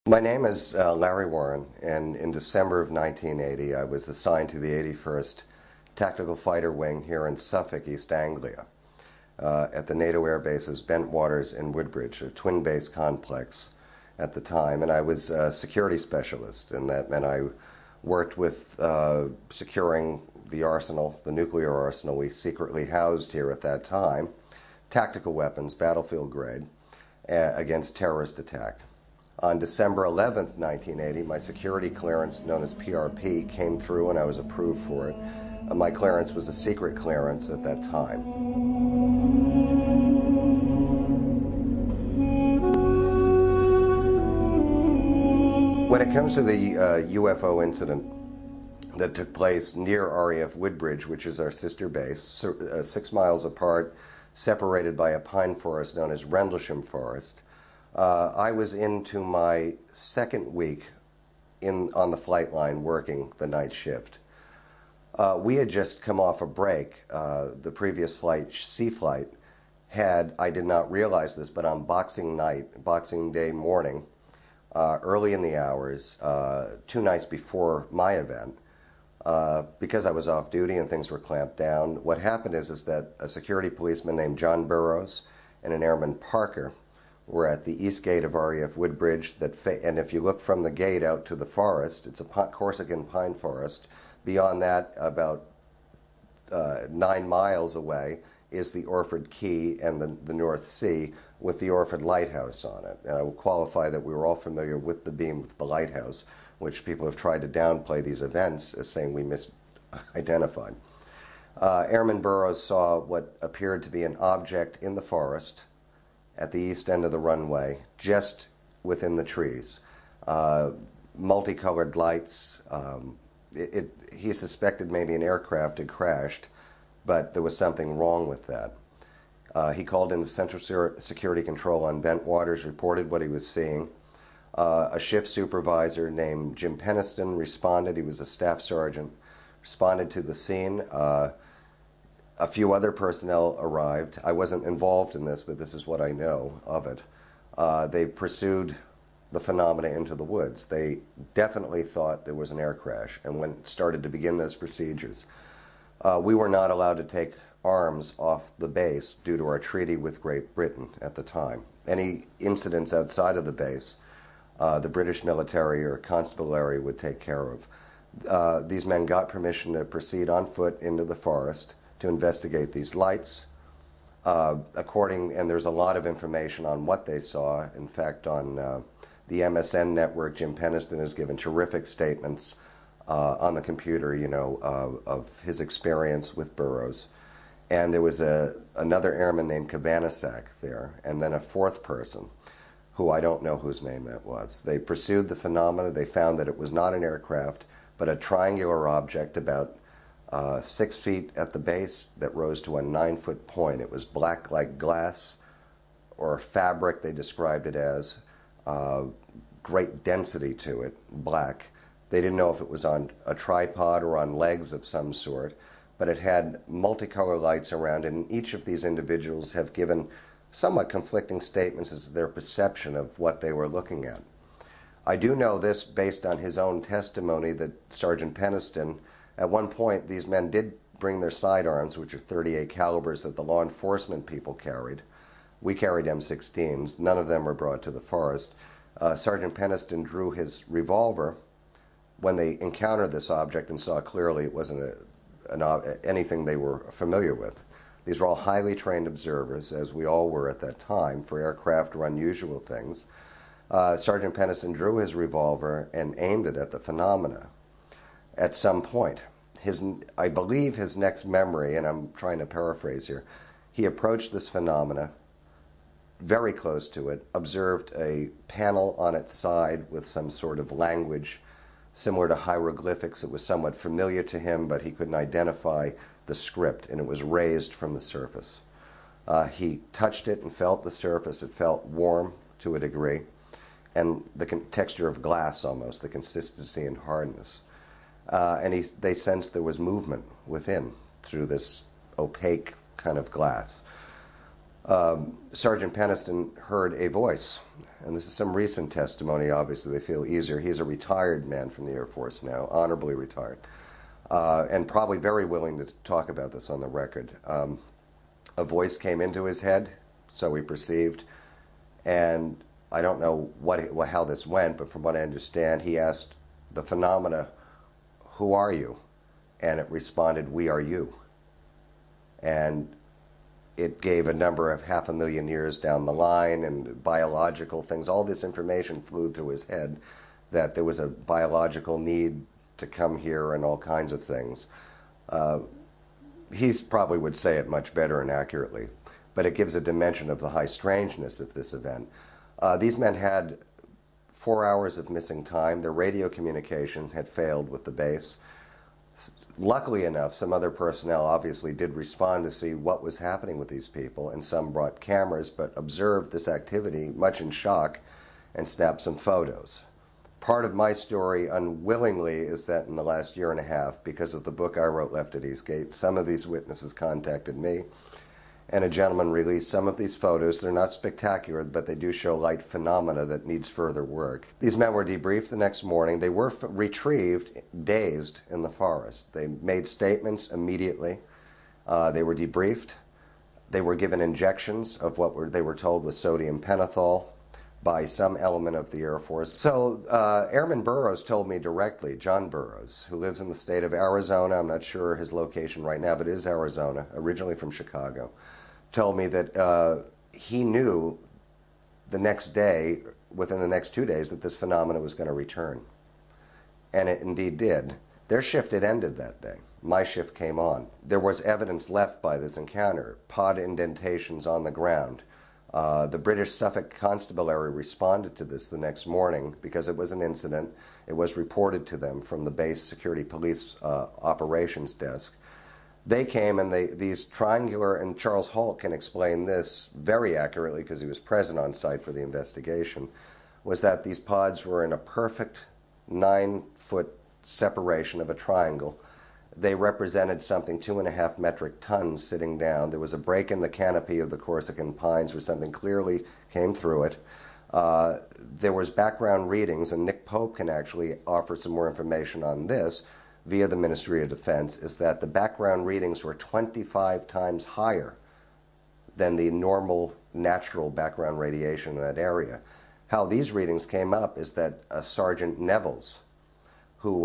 My name is Larry Warren, and in December of 1980, I was assigned to the 81st Tactical Fighter Wing here in Suffolk, East Anglia, at the NATO Air Bases Bentwaters and Woodbridge, a twin-base complex at the time. And I was a security specialist, and that meant I worked with securing the arsenal, the nuclear arsenal we secretly housed here at that time, tactical weapons, battlefield grade, against terrorist attack. On December 11th, 1980, my security clearance, known as PRP, came through and I was approved for it. My clearance was a secret clearance at that time. When it comes to the UFO incident that took place near RAF Woodbridge, which is our sister base, 6 miles apart, separated by a pine forest known as Rendlesham Forest, I was into my second week on the flight line working the night shift. We had just come off a break. The previous flight, sea flight, I did not realize this, but on Boxing Day morning, early in the hours, 2 nights before my event, because I was off duty and things were clamped down, what happened is that a security policeman named John Burroughs and an airman Parker were at the east gate of RAF Woodbridge, and if you look from the gate out to the forest, it's a Corsican pine forest. Beyond that, about 9 miles away, is the Orford Quay and the North Sea with the Orford Lighthouse on it. And I will qualify that we were all familiar with the beam of the lighthouse, which people have tried to downplay these events as saying we misidentified. Airman Burroughs saw what appeared to be an object in the forest at the east end of the runway, just within the trees. Multicolored lights. He suspected maybe an aircraft had crashed, but there was something wrong with that. He called into Central Security Control on Bentwaters, reported what he was seeing. A shift supervisor named Jim Peniston responded. He was a staff sergeant, responded to the scene. A few other personnel arrived. I wasn't involved in this, but this is what I know of it. They pursued the phenomena into the woods. They definitely thought there was an air crash and started to begin those procedures. We were not allowed to take arms off the base due to our treaty with Great Britain at the time. Any incidents outside of the base, the British military or constabulary would take care of. These men got permission to proceed on foot into the forest to investigate these lights. And there's a lot of information on what they saw. In fact, on the MSN network, Jim Peniston has given terrific statements on the computer, of his experience with Burroughs. And there was another airman named Kavanasak there, and then a fourth person, who I don't know whose name that was. They pursued the phenomena. They found that it was not an aircraft, but a triangular object about 6 feet at the base that rose to a 9-foot point. It was black like glass or fabric, they described it as. Great density to it, black. They didn't know if it was on a tripod or on legs of some sort, but it had multicolor lights around it, and each of these individuals have given somewhat conflicting statements as to their perception of what they were looking at. I do know this based on his own testimony that Sergeant Peniston, at one point, these men did bring their sidearms, which are .38 calibers that the law enforcement people carried. We carried M16s. None of them were brought to the forest. Sergeant Peniston drew his revolver when they encountered this object and saw clearly it wasn't anything they were familiar with. These were all highly trained observers, as we all were at that time, for aircraft or unusual things. Sergeant Peniston drew his revolver and aimed it at the phenomena. At some point, I believe his next memory, and I'm trying to paraphrase here, he approached this phenomena very close to it, observed a panel on its side with some sort of language similar to hieroglyphics. It was somewhat familiar to him, but he couldn't identify the script, and it was raised from the surface. He touched it and felt the surface. It felt warm to a degree, and the texture of glass almost, the consistency and hardness. And they sensed there was movement within through this opaque kind of glass. Sergeant Peniston heard a voice, and this is some recent testimony. Obviously, they feel easier. He's a retired man from the Air Force now, honorably retired, and probably very willing to talk about this on the record. A voice came into his head, so he perceived, and I don't know how this went, but from what I understand, he asked the phenomena, "Who are you?" And it responded, "We are you." And it gave a number of 500,000 years down the line and biological things. All this information flew through his head that there was a biological need to come here and all kinds of things. He probably would say it much better and accurately, but it gives a dimension of the high strangeness of this event. These men had 4 hours of missing time. Their radio communication had failed with the base. Luckily enough, some other personnel obviously did respond to see what was happening with these people, and some brought cameras but observed this activity much in shock and snapped some photos. Part of my story, unwillingly, is that in the last year and a half, because of the book I wrote, Left at Eastgate, some of these witnesses contacted me, and a gentleman released some of these photos. They're not spectacular, but they do show light phenomena that needs further work. These men were debriefed the next morning. They were retrieved dazed in the forest. They made statements immediately. They were debriefed. They were given injections of what they were told was sodium pentothal by some element of the Air Force. So Airman Burroughs told me directly, John Burroughs, who lives in the state of Arizona. I'm not sure his location right now, but it is Arizona, originally from Chicago, told me that he knew the next day, within the next 2 days, that this phenomenon was going to return. And it indeed did. Their shift had ended that day. My shift came on. There was evidence left by this encounter, pod indentations on the ground. The British Suffolk Constabulary responded to this the next morning because it was an incident. It was reported to them from the base security police operations desk. They came and these triangular, and Charles Holt can explain this very accurately because he was present on site for the investigation, was that these pods were in a perfect 9-foot separation of a triangle. They represented something 2.5 metric tons sitting down. There was a break in the canopy of the Corsican pines where something clearly came through it. There was background readings, and Nick Pope can actually offer some more information on this via the Ministry of Defense, is that the background readings were 25 times higher than the normal natural background radiation in that area. How these readings came up is that Sergeant Nevels, who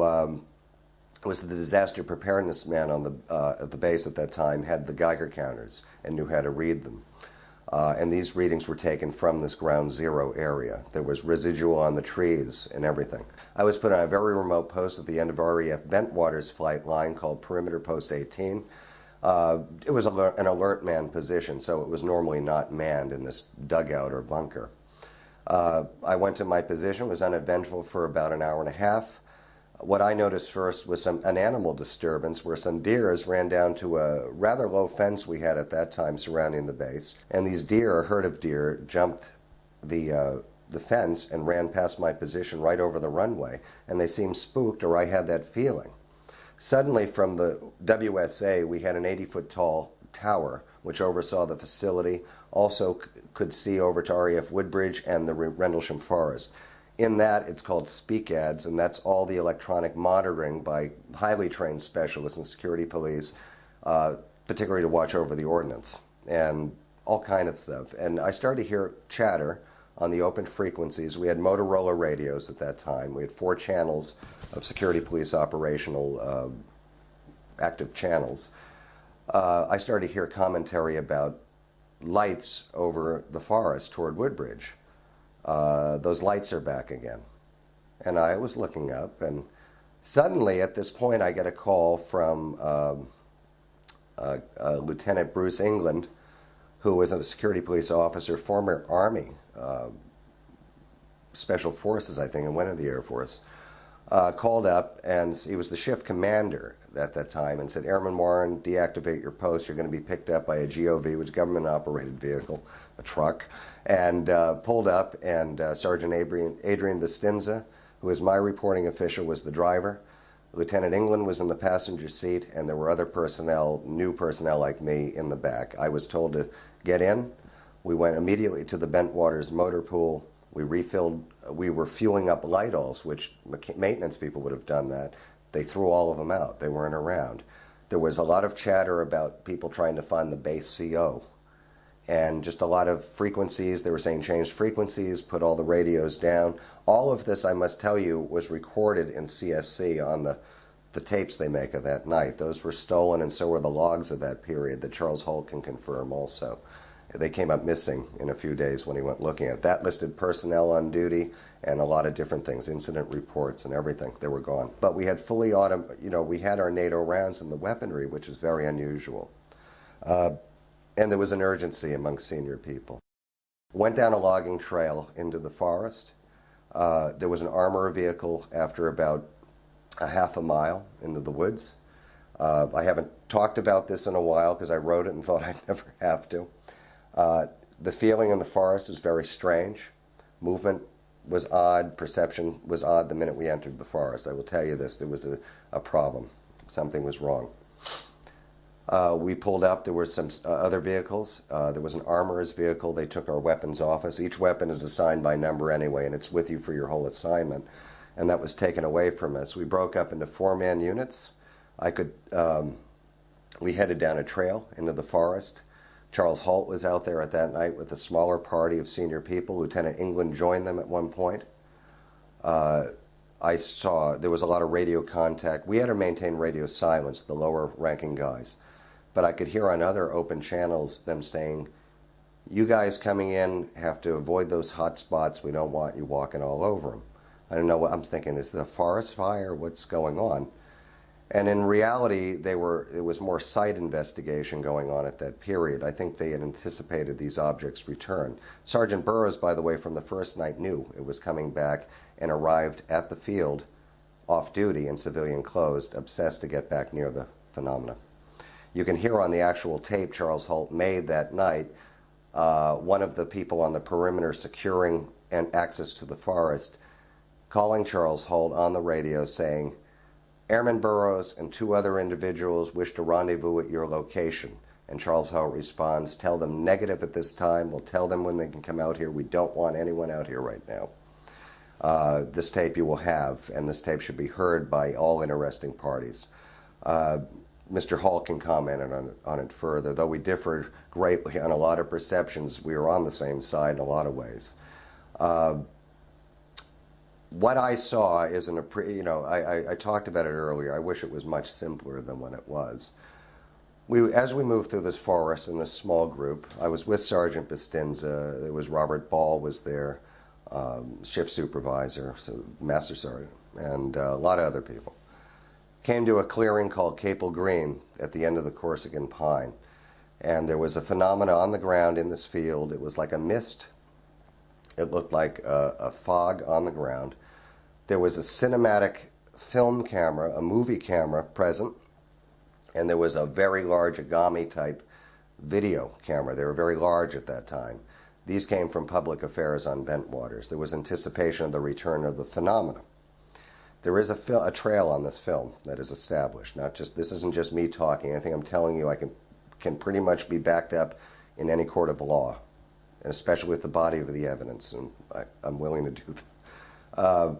was the disaster preparedness man on at the base at that time, had the Geiger counters and knew how to read them. And these readings were taken from this ground zero area. There was residual on the trees and everything. I was put on a very remote post at the end of RAF Bentwaters flight line called Perimeter Post 18. It was an alert man position, so it was normally not manned in this dugout or bunker. I went to my position, was uneventful for about an hour and a half. What I noticed first was an animal disturbance where some deers ran down to a rather low fence we had at that time surrounding the base. And these deer, a herd of deer, jumped the fence and ran past my position right over the runway. And they seemed spooked, or I had that feeling. Suddenly from the WSA, we had an 80-foot tall tower which oversaw the facility, also could see over to RAF Woodbridge and the Rendlesham Forest. In that, it's called Speak Ads, and that's all the electronic monitoring by highly trained specialists and security police, particularly to watch over the ordnance and all kind of stuff. And I started to hear chatter on the open frequencies. We had Motorola radios at that time. We had 4 channels of security police operational active channels. I started to hear commentary about lights over the forest toward Woodbridge. Those lights are back again. And I was looking up, and suddenly at this point I get a call from Lieutenant Bruce England, who was a security police officer, former Army Special Forces, I think, and went into the Air Force. Called up, and he was the shift commander at that time, and said, "Airman Warren, deactivate your post. You're going to be picked up by a GOV, which is a government-operated vehicle, a truck," and pulled up, and Sergeant Adrian Bustinza, who was my reporting official, was the driver. Lieutenant England was in the passenger seat, and there were other personnel, new personnel like me, in the back. I was told to get in. We went immediately to the Bentwaters motor pool. We were fueling up Lidls, which maintenance people would have done that. They threw all of them out. They weren't around. There was a lot of chatter about people trying to find the base CO, and just a lot of frequencies. They were saying change frequencies, put all the radios down. All of this, I must tell you, was recorded in CSC on the tapes they make of that night. Those were stolen, and so were the logs of that period that Charles Holt can confirm also. They came up missing in a few days when he went looking at it. That listed personnel on duty and a lot of different things, incident reports and everything. They were gone. But we had we had our NATO rounds and the weaponry, which is very unusual. And there was an urgency among senior people. Went down a logging trail into the forest. There was an armor vehicle after about a half a mile into the woods. I haven't talked about this in a while because I wrote it and thought I'd never have to. The feeling in the forest was very strange. Movement was odd. Perception was odd the minute we entered the forest. I will tell you this, there was a problem. Something was wrong. We pulled up. There were some other vehicles. There was an armorer's vehicle. They took our weapons off us. Each weapon is assigned by number anyway, and it's with you for your whole assignment. And that was taken away from us. We broke up into 4-man units. We headed down a trail into the forest. Charles Holt was out there at that night with a smaller party of senior people. Lieutenant England joined them at one point. I saw there was a lot of radio contact. We had to maintain radio silence, the lower ranking guys. But I could hear on other open channels them saying, you guys coming in have to avoid those hot spots. We don't want you walking all over them. I don't know what I'm thinking. Is it a forest fire? What's going on? And in reality, it was more site investigation going on at that period. I think they had anticipated these objects' return. Sergeant Burroughs, by the way, from the first night knew it was coming back and arrived at the field off duty in civilian clothes, obsessed to get back near the phenomena. You can hear on the actual tape Charles Holt made that night, one of the people on the perimeter securing access to the forest calling Charles Holt on the radio saying, Airman Burroughs and 2 other individuals wish to rendezvous at your location. And Charles Holt responds, tell them negative at this time. We'll tell them when they can come out here. We don't want anyone out here right now. This tape you will have, and this tape should be heard by all interesting parties. Mr. Hall can comment on it further. Though we differed greatly on a lot of perceptions, we were on the same side in a lot of ways. What I saw isn't I talked about it earlier. I wish it was much simpler than what it was. As we moved through this forest in this small group, I was with Sergeant Bastinza. There was Robert Ball was there, shift supervisor, so Master Sergeant, and a lot of other people. Came to a clearing called Capel Green at the end of the Corsican Pine. And there was a phenomena on the ground in this field. It was like a mist. It looked like a fog on the ground. There was a cinematic film camera, a movie camera present, and there was a very large Agami-type video camera. They were very large at that time. These came from public affairs on Bentwaters. There was anticipation of the return of the phenomena. There is a trail on this film that is established. This isn't just me talking. Anything I'm telling you, I can pretty much be backed up in any court of law, and especially with the body of the evidence, and I'm willing to do that.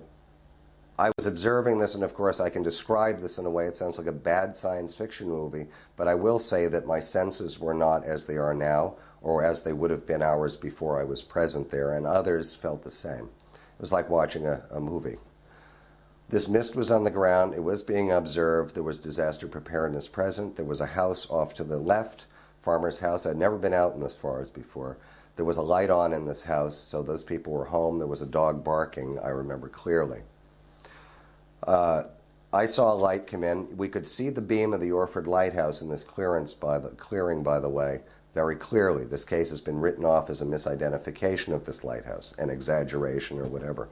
I was observing this, and of course I can describe this in a way it sounds like a bad science fiction movie, but I will say that my senses were not as they are now, or as they would have been hours before I was present there, and others felt the same. It was like watching a movie. This mist was on the ground. It was being observed. There was disaster preparedness present. There was a house off to the left, farmer's house. I'd never been out in this forest before. There was a light on in this house, so those people were home. There was a dog barking, I remember clearly. I saw a light come in. We could see the beam of the Orford Lighthouse in this clearing, by the way, very clearly. This case has been written off as a misidentification of this lighthouse, an exaggeration or whatever.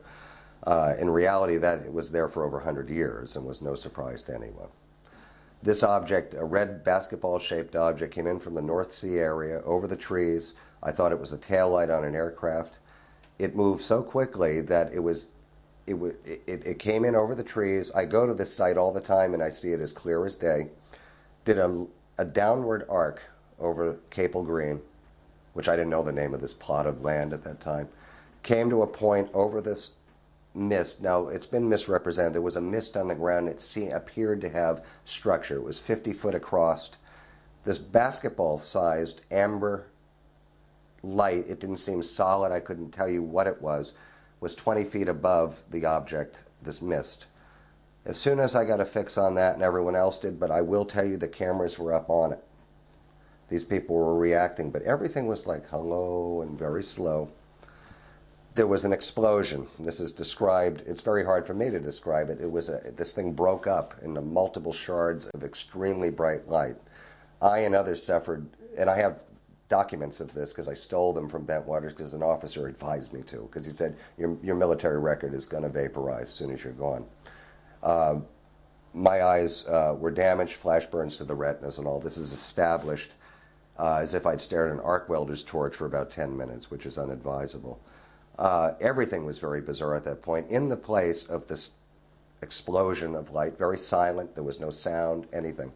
In reality, it was there for over 100 years and was no surprise to anyone. This object, a red basketball-shaped object, came in from the North Sea area over the trees. I thought it was a taillight on an aircraft. It moved so quickly that it came in over the trees. I go to this site all the time and I see it as clear as day. Did a downward arc over Capel Green, which I didn't know the name of this plot of land at that time, came to a point over this mist. Now, it's been misrepresented. There was a mist on the ground. It appeared to have structure. It was 50 foot across. This basketball-sized amber light, it didn't seem solid. I couldn't tell you what it was 20 feet above the object, this mist. As soon as I got a fix on that, and everyone else did, but I will tell you the cameras were up on it. These people were reacting, but everything was like hello and very slow. There was an explosion. This is described, it's very hard for me to describe it. This thing broke up into multiple shards of extremely bright light. I and others suffered, and I have documents of this because I stole them from Bentwaters because an officer advised me to, because he said, your military record is going to vaporize as soon as you're gone. My eyes were damaged, flash burns to the retinas and all. This is established as if I'd stared at an arc welder's torch for about 10 minutes, which is unadvisable. Everything was very bizarre at that point. In the place of this explosion of light, very silent, there was no sound, anything,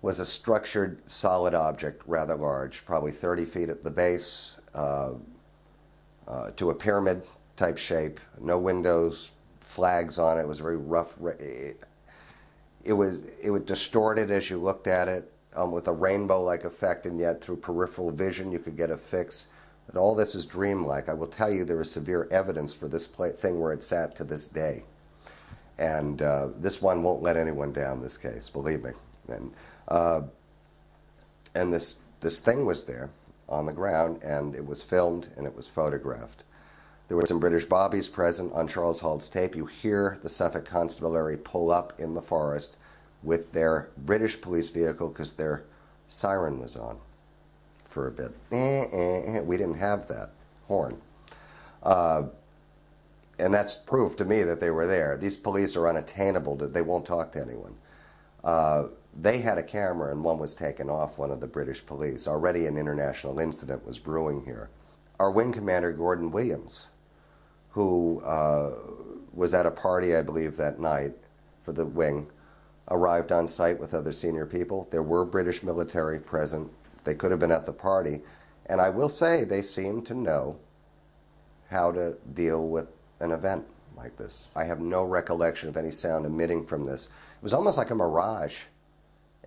was a structured, solid object, rather large, probably 30 feet at the base, to a pyramid-type shape, no windows, flags on it. It was very rough. It was distorted as you looked at it, with a rainbow-like effect, and yet through peripheral vision you could get a fix. But all this is dreamlike. I will tell you there is severe evidence for this thing where it sat to this day. And this one won't let anyone down, this case, believe me. And this thing was there on the ground, and it was filmed and it was photographed. There were some British bobbies present on Charles Halt's tape. You hear the Suffolk Constabulary pull up in the forest with their British police vehicle because their siren was on for a bit. We didn't have that horn. And that's proof to me that they were there. These police are unattainable. They won't talk to anyone. They had a camera, and one was taken off one of the British police. Already an international incident was brewing here. Our wing commander, Gordon Williams, who was at a party, I believe, that night for the wing, arrived on site with other senior people. There were British military present. They could have been at the party. And I will say they seemed to know how to deal with an event like this. I have no recollection of any sound emitting from this. It was almost like a mirage.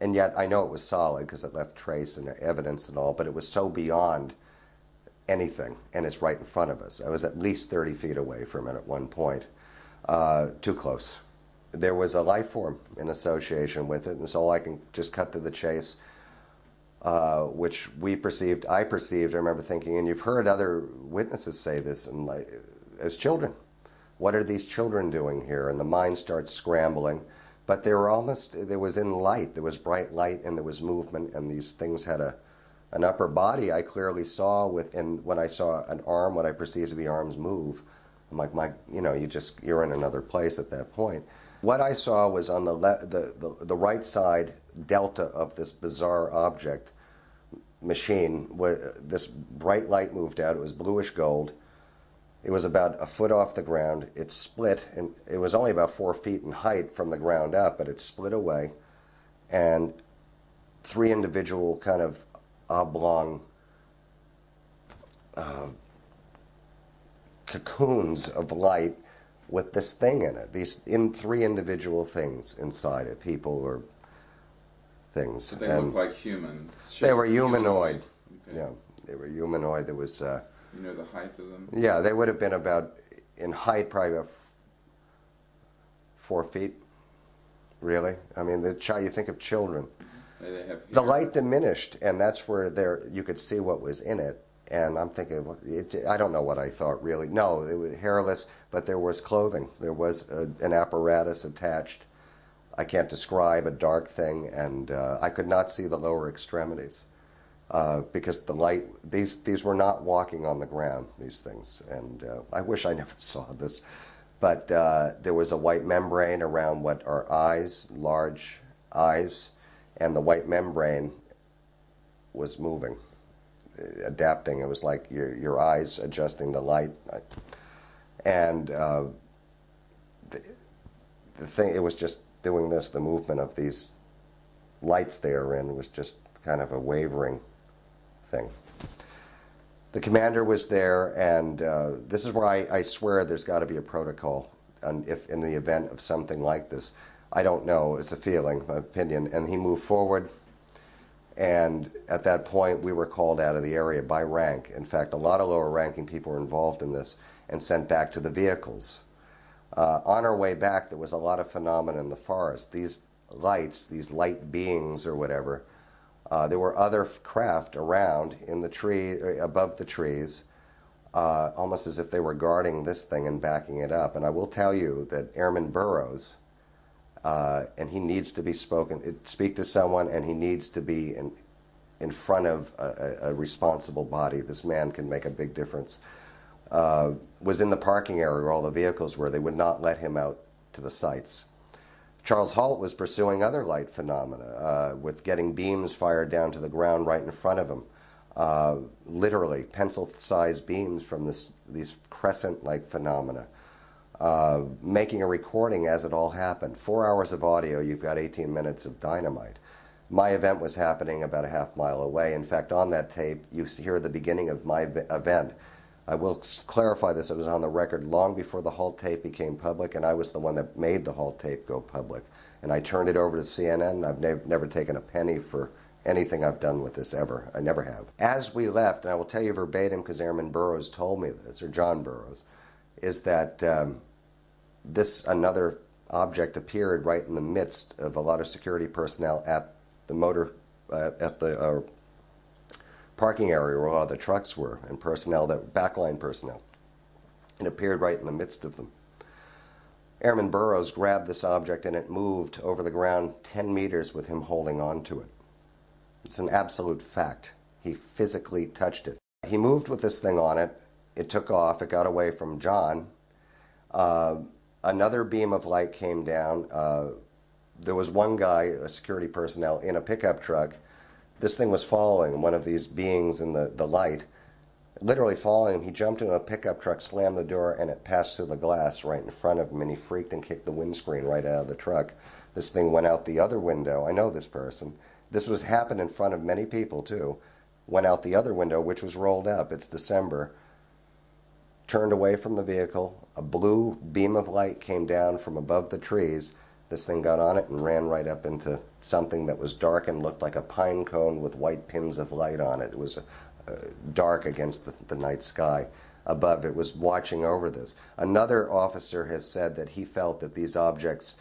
And yet I know it was solid because it left trace and evidence and all, but it was so beyond anything, and it's right in front of us. I was at least 30 feet away from it at one point. Too close. There was a life form in association with it, and so I can just cut to the chase, which I perceived, I remember thinking, and you've heard other witnesses say this, and as children, what are these children doing here? And the mind starts scrambling. But there was in light, there was bright light, and there was movement, and these things had an upper body. I clearly saw and when I saw an arm, what I perceived to be arms move, I'm like, you're in another place at that point. What I saw was on the right side delta of this bizarre object machine, this bright light moved out. It was bluish gold. It was about a foot off the ground. It split, and it was only about 4 feet in height from the ground up, but it split away, and 3 individual kind of oblong cocoons of light with this thing in it. These 3 individual things inside it, people or things. But they look like humans. They were humanoid. Okay. Yeah, they were humanoid. There was. You know the height of them? Yeah, they would have been about, in height, probably about 4 feet, really. I mean, you think of children. The light diminished, and that's where you could see what was in it. And I'm thinking, I don't know what I thought, really. No, it was hairless, but there was clothing. There was an apparatus attached. I can't describe, a dark thing, and I could not see the lower extremities. Because the light, these were not walking on the ground, these things, and I wish I never saw this, but there was a white membrane around what are eyes, large eyes, and the white membrane was moving, adapting. It was like your eyes adjusting the light, and the thing, it was just doing this, the movement of these lights they are in was just kind of a wavering thing. The commander was there, and this is where I swear there's got to be a protocol. And if in the event of something like this, I don't know, it's a feeling, my opinion. And he moved forward, and at that point we were called out of the area by rank. In fact, a lot of lower ranking people were involved in this and sent back to the vehicles. On our way back, there was a lot of phenomena in the forest. These lights, these light beings or whatever, there were other craft around in the tree, above the trees, almost as if they were guarding this thing and backing it up. And I will tell you that Airman Burroughs, and he needs to be speak to someone, and he needs to be in front of a responsible body. This man can make a big difference. Was in the parking area where all the vehicles were. They would not let him out to the sites. Charles Halt was pursuing other light phenomena with getting beams fired down to the ground right in front of him. Literally pencil-sized beams from these crescent-like phenomena. Making a recording as it all happened. 4 hours of audio, you've got 18 minutes of dynamite. My event was happening about a half mile away. In fact, on that tape, you hear the beginning of my event. I will clarify this. It was on the record long before the Halt tape became public, and I was the one that made the Halt tape go public. And I turned it over to CNN, and I've never taken a penny for anything I've done with this ever. I never have. As we left, and I will tell you verbatim because Airman Burroughs told me this, or John Burroughs, is that another object appeared right in the midst of a lot of security personnel at the parking area where a lot of the trucks were, and backline personnel. It appeared right in the midst of them. Airman Burroughs grabbed this object and it moved over the ground 10 meters with him holding on to it. It's an absolute fact. He physically touched it. He moved with this thing on it. It took off. It got away from John. Another beam of light came down. There was one guy, a security personnel, in a pickup truck. This thing was following one of these beings in the light, literally following him. He jumped into a pickup truck, slammed the door, and it passed through the glass right in front of him, and he freaked and kicked the windscreen right out of the truck. This thing went out the other window. I know this person. This happened in front of many people, too. Went out the other window, which was rolled up. It's December. Turned away from the vehicle. A blue beam of light came down from above the trees. This thing got on it and ran right up into something that was dark and looked like a pine cone with white pins of light on it. It was dark against the night sky. Above, it was watching over this. Another officer has said that he felt that these objects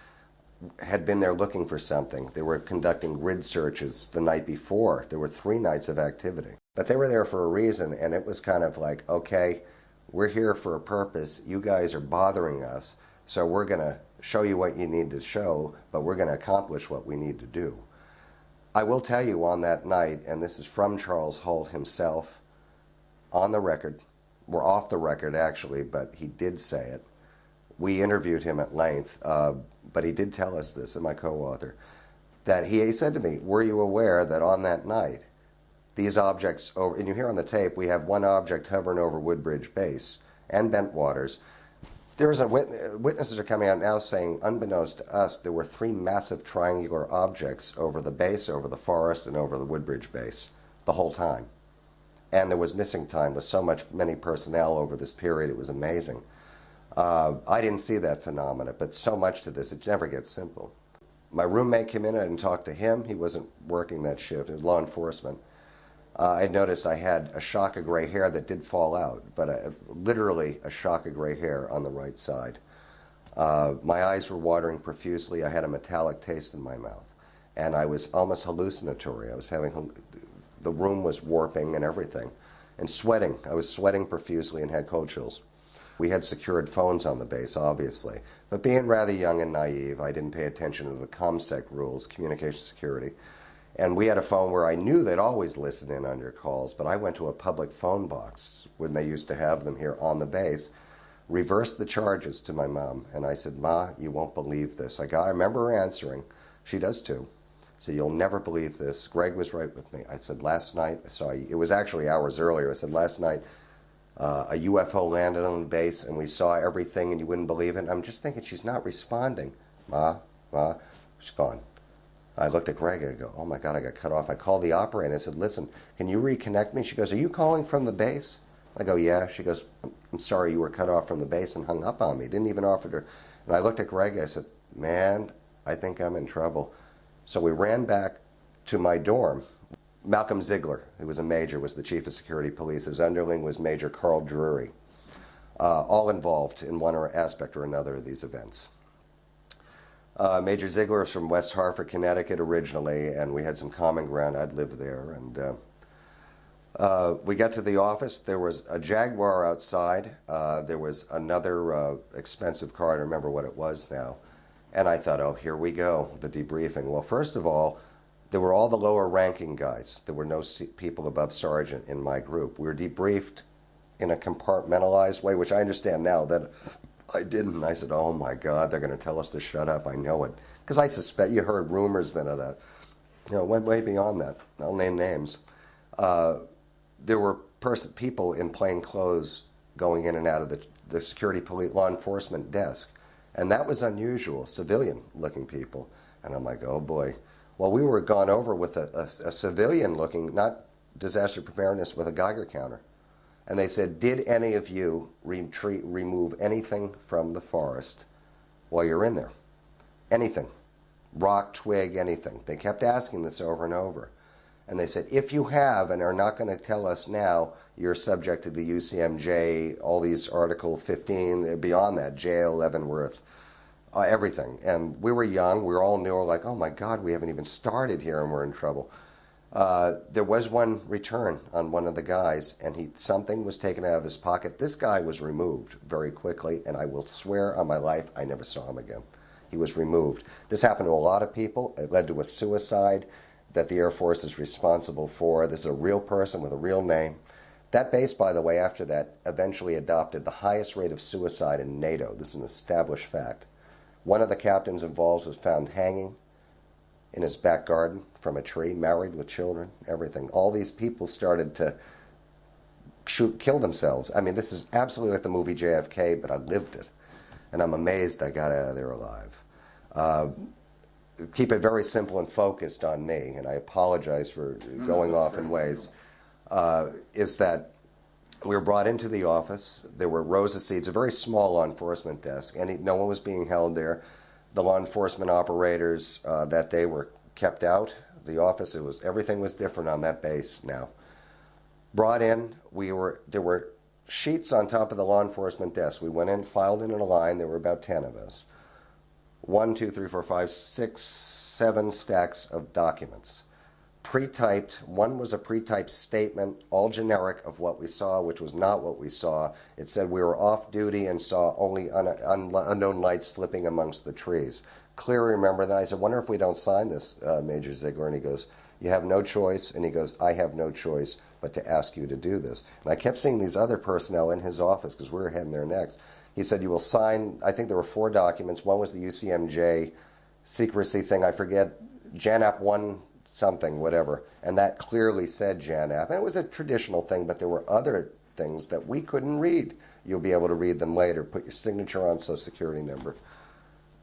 had been there looking for something. They were conducting grid searches the night before. There were 3 nights of activity. But they were there for a reason, and it was kind of like, okay, we're here for a purpose. You guys are bothering us, so we're going to show you what you need to show, but we're going to accomplish what we need to do. I will tell you on that night, and this is from Charles Halt himself, on the record. We're off the record, actually, but he did say it. We interviewed him at length, but he did tell us this, and my co-author, that he said to me, were you aware that on that night, these objects, and you hear on the tape, we have one object hovering over Woodbridge Base and Bentwaters. Witnesses are coming out now saying, unbeknownst to us, there were 3 massive triangular objects over the base, over the forest, and over the Woodbridge Base the whole time. And there was missing time with many personnel over this period. It was amazing. I didn't see that phenomena, but so much to this, it never gets simple. My roommate came in, I didn't talk to him. He wasn't working that shift. It was law enforcement. I noticed I had a shock of gray hair that did fall out, but literally a shock of gray hair on the right side. My eyes were watering profusely. I had a metallic taste in my mouth, and I was almost hallucinatory. The room was warping and everything, and sweating. I was sweating profusely and had cold chills. We had secured phones on the base, obviously, but being rather young and naive, I didn't pay attention to the ComSec rules, communication security. And we had a phone where I knew they'd always listen in on your calls, but I went to a public phone box when they used to have them here on the base, reversed the charges to my mom, and I said, Ma, you won't believe this. I remember her answering. She does too. So you'll never believe this. Greg was right with me. I said, last night, it was actually hours earlier. I said, last night, a UFO landed on the base, and we saw everything, and you wouldn't believe it. I'm just thinking she's not responding. Ma, she's gone. I looked at Greg, I go, oh my God, I got cut off. I called the operator and I said, listen, can you reconnect me? She goes, are you calling from the base? I go, yeah. She goes, I'm sorry you were cut off from the base, and hung up on me. Didn't even offer to. And I looked at Greg, I said, man, I think I'm in trouble. So we ran back to my dorm. Malcolm Ziegler, who was a major, was the chief of security police. His underling was Major Carl Drury, all involved in one aspect or another of these events. Major Ziegler is from West Hartford, Connecticut originally, and we had some common ground. I'd lived there. And we got to the office. There was a Jaguar outside. There was another expensive car. I don't remember what it was now. And I thought, oh, here we go, the debriefing. Well, first of all, there were all the lower ranking guys. There were no people above sergeant in my group. We were debriefed in a compartmentalized way, which I understand now that I didn't. I said, oh my God, they're going to tell us to shut up. I know it. Because I suspect you heard rumors then of that. You know, went way beyond that. I'll name names. There were people in plain clothes going in and out of the security police law enforcement desk. And that was unusual, civilian-looking people. And I'm like, oh boy. Well, we were gone over with a civilian-looking, not disaster preparedness, with a Geiger counter. And they said, did any of you remove anything from the forest while you're in there? Anything. Rock, twig, anything. They kept asking this over and over. And they said, if you have and are not going to tell us now, you're subject to the UCMJ, all these Article 15, beyond that, jail, Leavenworth, everything. And we were young. We were all new. We're like, oh my God, we haven't even started here and we're in trouble. There was one return on one of the guys, and something was taken out of his pocket. This guy was removed very quickly, and I will swear on my life I never saw him again. He was removed. This happened to a lot of people. It led to a suicide that the Air Force is responsible for. This is a real person with a real name. That base, by the way, after that, eventually adopted the highest rate of suicide in NATO. This is an established fact. One of the captains involved was found hanging in his back garden from a tree, married with children, everything. All these people started to kill themselves. I mean, this is absolutely like the movie JFK, but I lived it. And I'm amazed I got out of there alive. Keep it very simple and focused on me, and I apologize for going off in ways, is that we were brought into the office. There were rows of seats, a very small law enforcement desk, and no one was being held there. The law enforcement operators that day were kept out. The office, everything was different on that base now. Brought in, there were sheets on top of the law enforcement desk. We went in, filed in a line. There were about 10 of us. 1, 2, 3, 4, 5, 6, 7 stacks of documents. Pre-typed. One was a pre-typed statement, all generic, of what we saw, which was not what we saw. It said we were off duty and saw only unknown lights flipping amongst the trees. Clearly remember that. I said, wonder if we don't sign this, Major Ziegler. And he goes, you have no choice. And he goes, I have no choice but to ask you to do this. And I kept seeing these other personnel in his office because we were heading there next. He said, you will sign, I think there were 4 documents. One was the UCMJ secrecy thing. I forget, JANAP 1 something, whatever. And that clearly said JANAP. And it was a traditional thing, but there were other things that we couldn't read. You'll be able to read them later. Put your signature on Social Security number.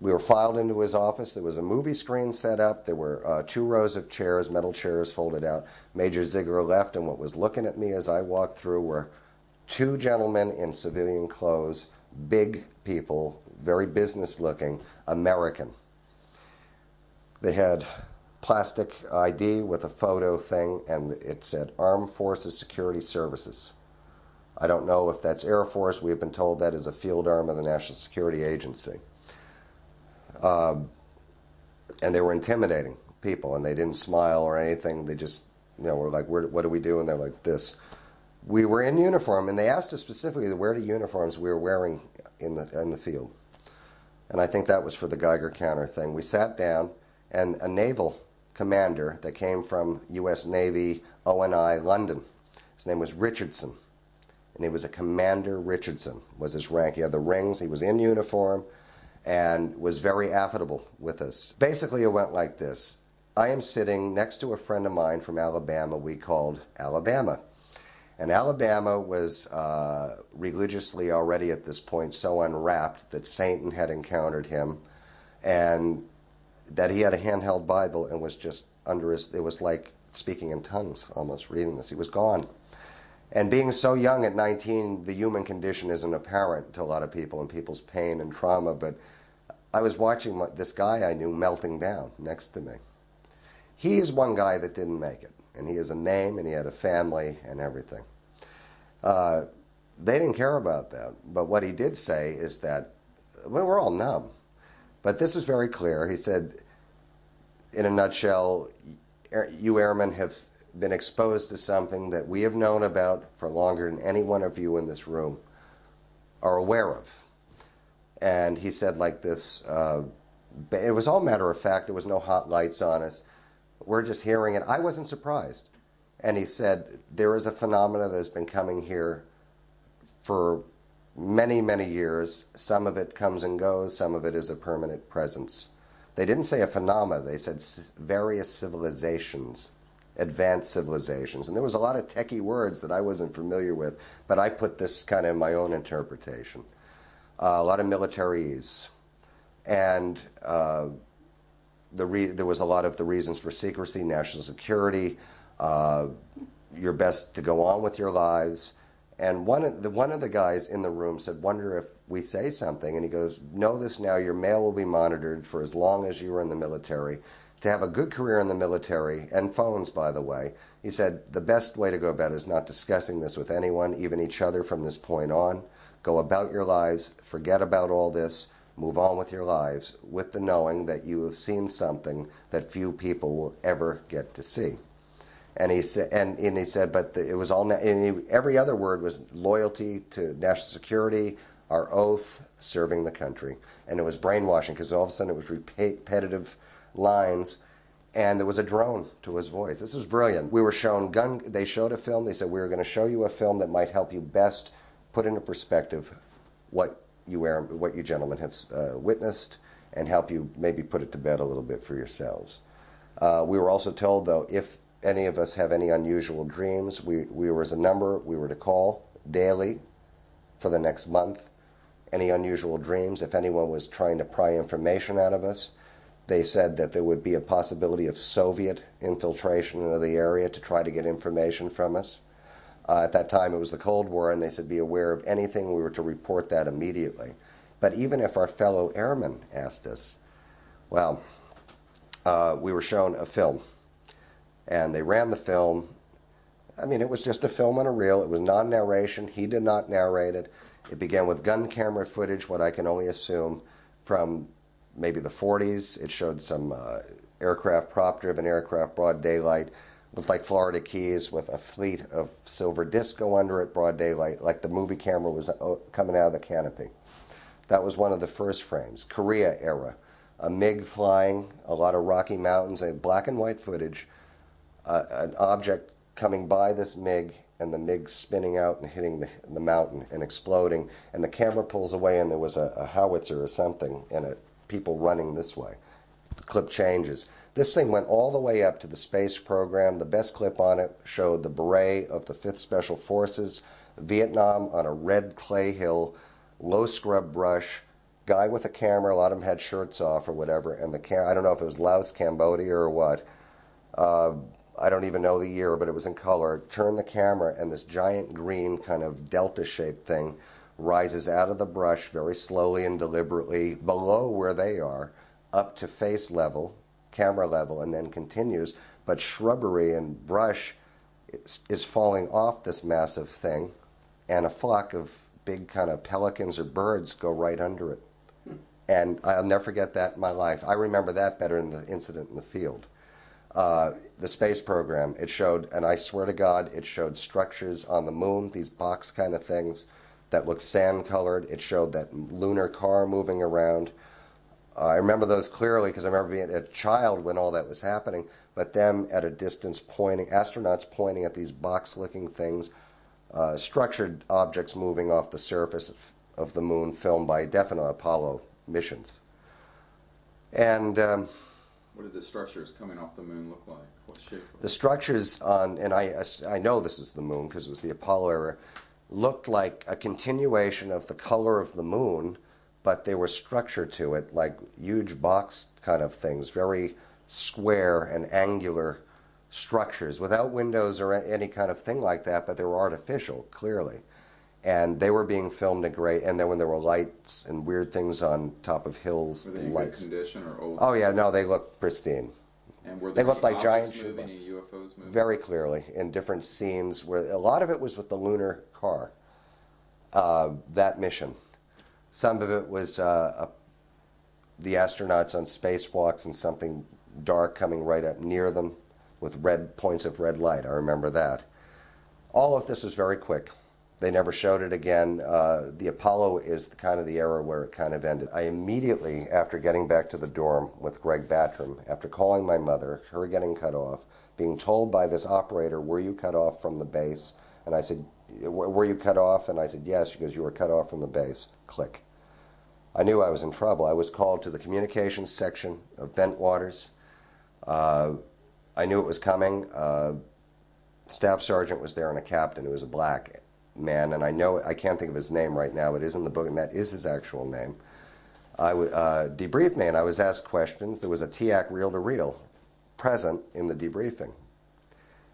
We were filed into his office. There was a movie screen set up. There were 2 rows of chairs, metal chairs folded out. Major Ziegler left, and what was looking at me as I walked through were 2 gentlemen in civilian clothes, big people, very business-looking, American. They had plastic ID with a photo thing, and it said Armed Forces Security Services. I don't know if that's Air Force. We have been told that is a field arm of the National Security Agency. And they were intimidating people, and they didn't smile or anything. They just, were like, what do we do? And they're like, this. We were in uniform, and they asked us specifically to wear the uniforms we were wearing in the field. And I think that was for the Geiger counter thing. We sat down, and a naval commander that came from U.S. Navy, ONI, London, his name was Richardson. And he was a Commander Richardson, was his rank. He had the rings. He was in uniform and was very affable with us. Basically, it went like this. I am sitting next to a friend of mine from Alabama we called Alabama. And Alabama was religiously already at this point so unwrapped that Satan had encountered him. And that he had a handheld Bible and was just under his, it was like speaking in tongues, almost reading this. He was gone. And being so young at 19, the human condition isn't apparent to a lot of people and people's pain and trauma, but I was watching this guy I knew melting down next to me. He's one guy that didn't make it, and he has a name, and he had a family and everything. They didn't care about that, but what he did say is that, well, we're all numb. But this was very clear. He said, in a nutshell, you airmen have been exposed to something that we have known about for longer than any one of you in this room are aware of. And he said like this, it was all matter of fact, there was no hot lights on us. We're just hearing it. I wasn't surprised. And he said, there is a phenomena that has been coming here for many, many years. Some of it comes and goes, some of it is a permanent presence. They didn't say a phenomena, they said various civilizations, advanced civilizations. And there was a lot of techie words that I wasn't familiar with, but I put this kind of in my own interpretation. A lot of militaries. And there was a lot of the reasons for secrecy, national security, you're best to go on with your lives. And one of the guys in the room said, wonder if we say something. And he goes, know this now, your mail will be monitored for as long as you are in the military. To have a good career in the military, and phones, by the way, he said, the best way to go about it is not discussing this with anyone, even each other from this point on. Go about your lives, forget about all this, move on with your lives, with the knowing that you have seen something that few people will ever get to see. And he said, but it was all. And every other word was loyalty to national security, our oath, serving the country, and it was brainwashing because all of a sudden it was repetitive lines, and there was a drone to his voice. This was brilliant. We were shown They showed a film. They said we were going to show you a film that might help you best put into perspective what you gentlemen have witnessed, and help you maybe put it to bed a little bit for yourselves. We were also told, though, if any of us have any unusual dreams, we was a number we were to call daily for the next month. Any unusual dreams, if anyone was trying to pry information out of us, they said that there would be a possibility of Soviet infiltration into the area to try to get information from us. At that time, it was the Cold War, and they said be aware of anything, we were to report that immediately. But even if our fellow airmen asked us, well, we were shown a film. And they ran the film. I mean, it was just a film on a reel. It was non-narration. He did not narrate it. It began with gun camera footage, what I can only assume, from maybe the 40s. It showed some aircraft, prop-driven aircraft, broad daylight. Looked like Florida Keys with a fleet of silver disco under it, broad daylight, like the movie camera was coming out of the canopy. That was one of the first frames. Korea era. A MiG flying, a lot of Rocky Mountains, a black and white footage. An object coming by this MiG, and the MiG spinning out and hitting the mountain and exploding, and the camera pulls away, and there was a howitzer or something, and people running this way. The clip changes. This thing went all the way up to the space program. The best clip on it showed the beret of the 5th Special Forces, Vietnam on a red clay hill, low scrub brush, guy with a camera, a lot of them had shirts off or whatever, and I don't know if it was Laos, Cambodia, or what. I don't even know the year, but it was in color. Turn the camera, and this giant green kind of delta-shaped thing rises out of the brush very slowly and deliberately below where they are, up to face level, camera level, and then continues. But shrubbery and brush is falling off this massive thing, and a flock of big kind of pelicans or birds go right under it. And I'll never forget that in my life. I remember that better than the incident in the field. The space program, it showed, and I swear to God, it showed structures on the moon, these box kind of things that looked sand-colored. It showed that lunar car moving around. I remember those clearly because I remember being a child when all that was happening, but them at a distance pointing, astronauts pointing at these box-looking things, structured objects moving off the surface of the moon, filmed by definite Apollo missions. And what did the structures coming off the moon look like? What shape? The structures on, and I know this is the moon because it was the Apollo era, looked like a continuation of the color of the moon, but there was structure to it, like huge box kind of things, very square and angular structures without windows or any kind of thing like that, but they were artificial, clearly. And they were being filmed at great, and then when there were lights and weird things on top of hills, Were they in lights. good condition or old? Oh yeah, no, they looked pristine. And were They there looked like any giant objects moving, any UFOs moving? very clearly in different scenes. Where a lot of it was with the lunar car, that mission. Some of it was the astronauts on spacewalks and something dark coming right up near them with red points of red light. I remember that. All of this was very quick. They never showed it again. The Apollo is kind of the era where it kind of ended. I immediately, after getting back to the dorm with Greg Battram, after calling my mother, her getting cut off, being told by this operator, were you cut off from the base? And I said, were you cut off? And I said, yes. She goes, you were cut off from the base. Click. I knew I was in trouble. I was called to the communications section of Bentwaters. I knew it was coming. Staff sergeant was there and a captain who was a black man, and I can't think of his name right now. It is in the book, and that is his actual name. I debriefed me, and I was asked questions. There was a TAC reel-to-reel present in the debriefing,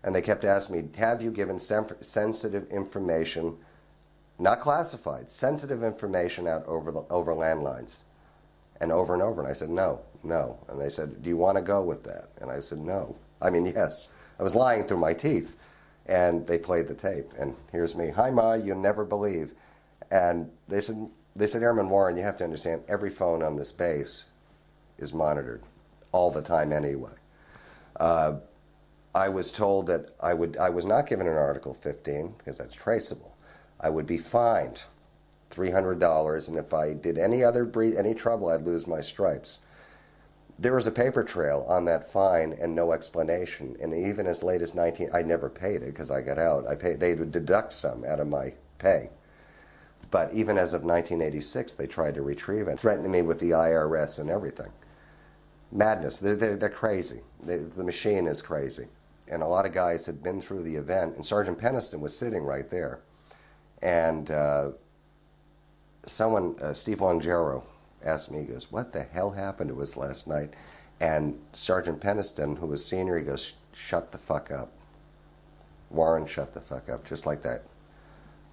and they kept asking me, have you given sensitive information, not classified, sensitive information out over landlines? And over, and I said, no. And they said, do you want to go with that? And I said, no. I mean, yes. I was lying through my teeth. And they played the tape. And here's me. Hi, Ma, you'll never believe. And they said, Airman Warren, you have to understand, every phone on this base is monitored all the time anyway. I was told that I was not given an Article 15, because that's traceable. I would be fined $300, and if I did any trouble, I'd lose my stripes. There was a paper trail on that fine and no explanation. And even as late as I never paid it because I got out. They would deduct some out of my pay. But even as of 1986, they tried to retrieve it, threatening me with the IRS and everything. Madness. They're crazy. The machine is crazy. And a lot of guys had been through the event, and Sergeant Peniston was sitting right there. And Steve Longero, asked me, he goes, what the hell happened to us last night? And Sergeant Peniston, who was senior, he goes, shut the fuck up. Warren, shut the fuck up, just like that.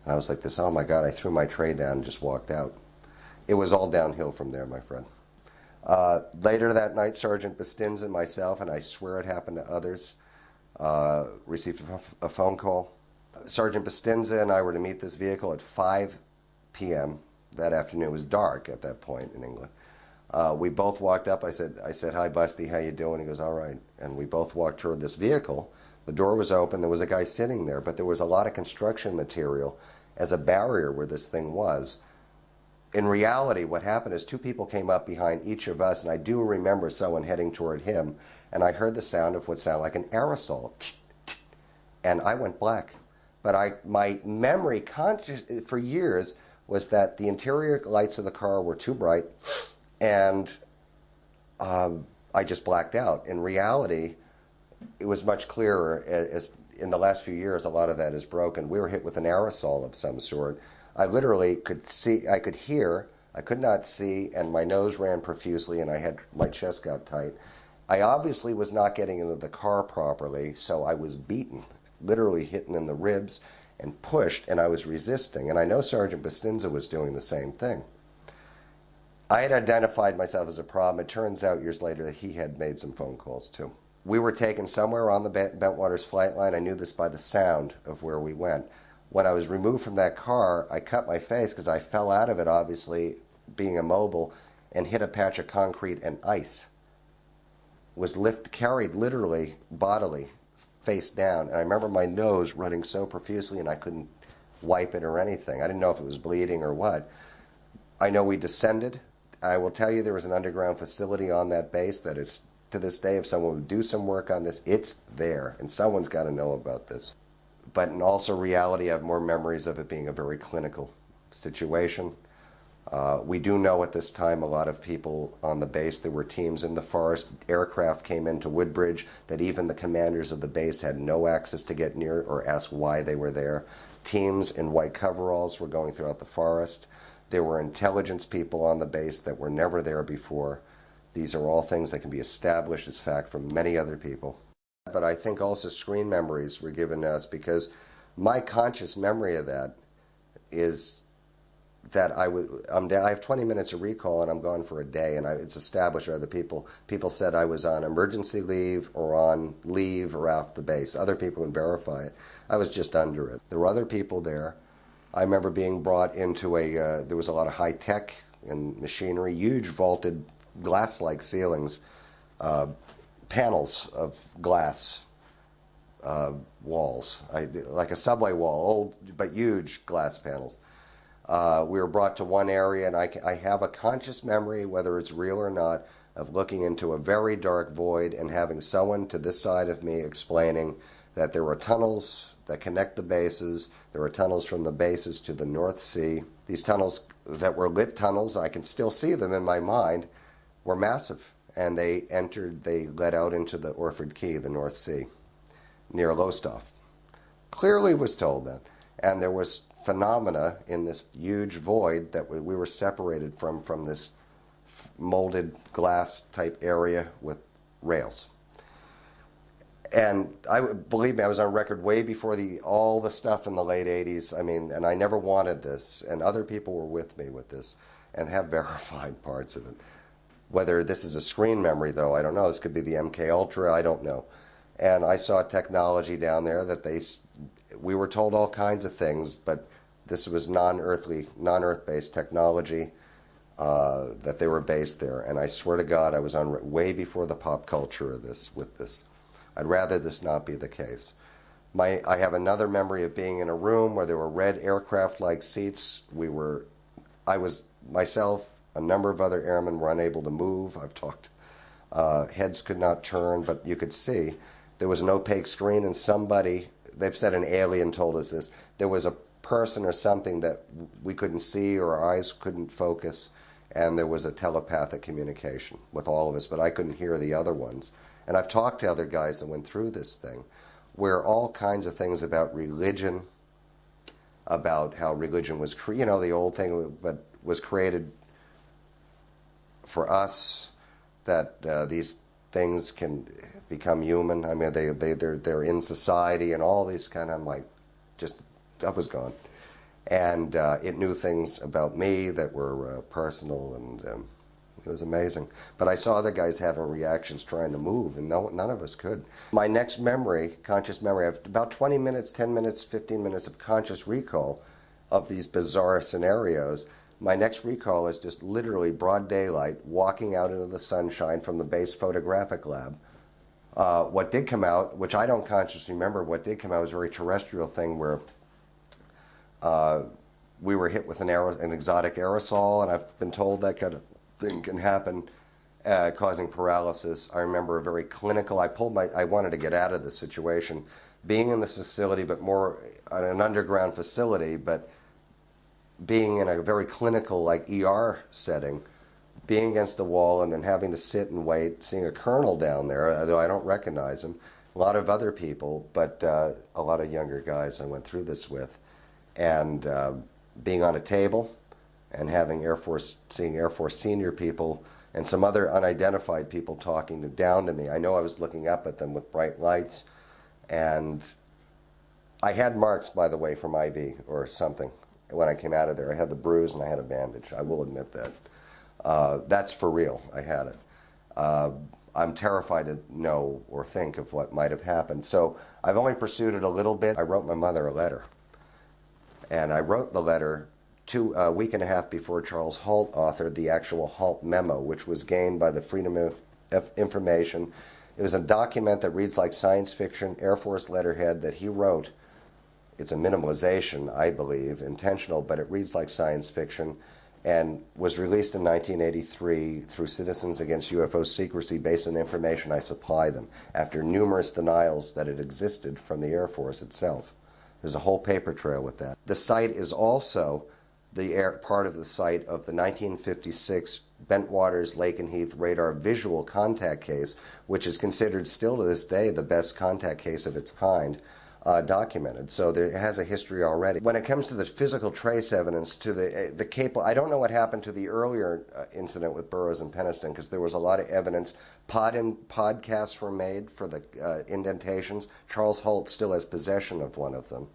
And I was like this, oh my God, I threw my tray down and just walked out. It was all downhill from there, my friend. Later that night, Sergeant Bastinza and myself, and I swear it happened to others, received a phone call. Sergeant Bastinza and I were to meet this vehicle at 5 p.m. that afternoon. It was dark at that point in England. We both walked up. I said, hi, Busty, how you doing? He goes, all right. And we both walked toward this vehicle. The door was open. There was a guy sitting there, but there was a lot of construction material as a barrier where this thing was. In reality, what happened is two people came up behind each of us, and I do remember someone heading toward him, and I heard the sound of what sounded like an aerosol. And I went black. But my memory for years was that the interior lights of the car were too bright, and I just blacked out. In reality, it was much clearer. As in the last few years, a lot of that is broken. We were hit with an aerosol of some sort. I literally could see, I could hear, I could not see, and my nose ran profusely, and my chest got tight. I obviously was not getting into the car properly, so I was beaten, literally hitting in the ribs, and pushed, and I was resisting. And I know Sergeant Bastinza was doing the same thing. I had identified myself as a problem. It turns out years later that he had made some phone calls too. We were taken somewhere on the Bentwaters flight line. I knew this by the sound of where we went. When I was removed from that car, I cut my face because I fell out of it, obviously, being immobile, and hit a patch of concrete and ice. Was carried literally, bodily, face down. And I remember my nose running so profusely and I couldn't wipe it or anything. I didn't know if it was bleeding or what. I know we descended. I will tell you there was an underground facility on that base that is, to this day, if someone would do some work on this, it's there. And someone's got to know about this. But in also reality, I have more memories of it being a very clinical situation. We do know at this time a lot of people on the base. There were teams in the forest. Aircraft came into Woodbridge that even the commanders of the base had no access to get near or ask why they were there. Teams in white coveralls were going throughout the forest. There were intelligence people on the base that were never there before. These are all things that can be established as fact from many other people. But I think also screen memories were given to us, because my conscious memory of that is that I have 20 minutes of recall and I'm gone for a day, and it's established by other people. People said I was on emergency leave or on leave or off the base. Other people can verify it. I was just under it. There were other people there. I remember being brought into there was a lot of high tech and machinery, huge vaulted glass-like ceilings, panels of glass, walls, like a subway wall, old but huge glass panels. We were brought to one area, and I have a conscious memory, whether it's real or not, of looking into a very dark void and having someone to this side of me explaining that there were tunnels that connect the bases. There were tunnels from the bases to the North Sea. These tunnels that were lit tunnels, I can still see them in my mind, were massive. And they led out into the Orford Key, the North Sea, near Lowestoft. Clearly was told that. And there was phenomena in this huge void that we were separated from this molded glass type area with rails. And believe me, I was on record way before all the stuff in the late 80s. I mean, and I never wanted this, and other people were with me with this and have verified parts of it. Whether this is a screen memory, though, I don't know. This could be the MK Ultra, I don't know. And I saw technology down there that we were told all kinds of things, but this was non-Earth-based technology that they were based there. And I swear to God, I was on way before the pop culture of this with this. I'd rather this not be the case. I have another memory of being in a room where there were red aircraft-like seats. I was myself, a number of other airmen were unable to move. I've talked. Heads could not turn, but you could see. There was an opaque screen, and they've said an alien told us this, there was a person or something that we couldn't see or our eyes couldn't focus, and there was a telepathic communication with all of us, but I couldn't hear the other ones. And I've talked to other guys that went through this thing, where all kinds of things about religion, about how religion was, the old thing, but was created for us, that these things can become human. I mean, they're in society and all these kind of, I was gone. And it knew things about me that were personal, and it was amazing. But I saw other guys having reactions trying to move, and none of us could. My next memory, conscious memory, I have about 20 minutes, 10 minutes, 15 minutes of conscious recall of these bizarre scenarios. My next recall is just literally broad daylight, walking out into the sunshine from the base photographic lab. What did come out, which I don't consciously remember, what did come out was a very terrestrial thing where we were hit with an exotic aerosol, and I've been told that kind of thing can happen, causing paralysis. I remember a very clinical, I wanted to get out of this situation, being in this facility, but more on an underground facility, but being in a very clinical, like ER setting, being against the wall and then having to sit and wait, seeing a colonel down there, although I don't recognize him, a lot of other people, but a lot of younger guys I went through this with, and being on a table and having seeing Air Force senior people and some other unidentified people talking down to me. I know I was looking up at them with bright lights, and I had marks, by the way, from IV or something. When I came out of there, I had the bruise and I had a bandage. I will admit that. That's for real. I had it. I'm terrified to know or think of what might have happened. So I've only pursued it a little bit. I wrote my mother a letter. And I wrote the letter a week and a half before Charles Halt authored the actual Halt memo, which was gained by the Freedom of Information. It was a document that reads like science fiction, Air Force letterhead that he wrote. It's a minimalization, I believe, intentional, but it reads like science fiction, and was released in 1983 through Citizens Against UFO Secrecy based on information I supply them, after numerous denials that it existed from the Air Force itself. There's a whole paper trail with that. The site is also part of the site of the 1956 Bentwaters Lake and Heath radar visual contact case, which is considered still to this day the best contact case of its kind. documented. So it has a history already. When it comes to the physical trace evidence to the cable, I don't know what happened to the earlier incident with Burroughs and Penniston, because there was a lot of evidence. Podcasts were made for the indentations. Charles Holt still has possession of one of them,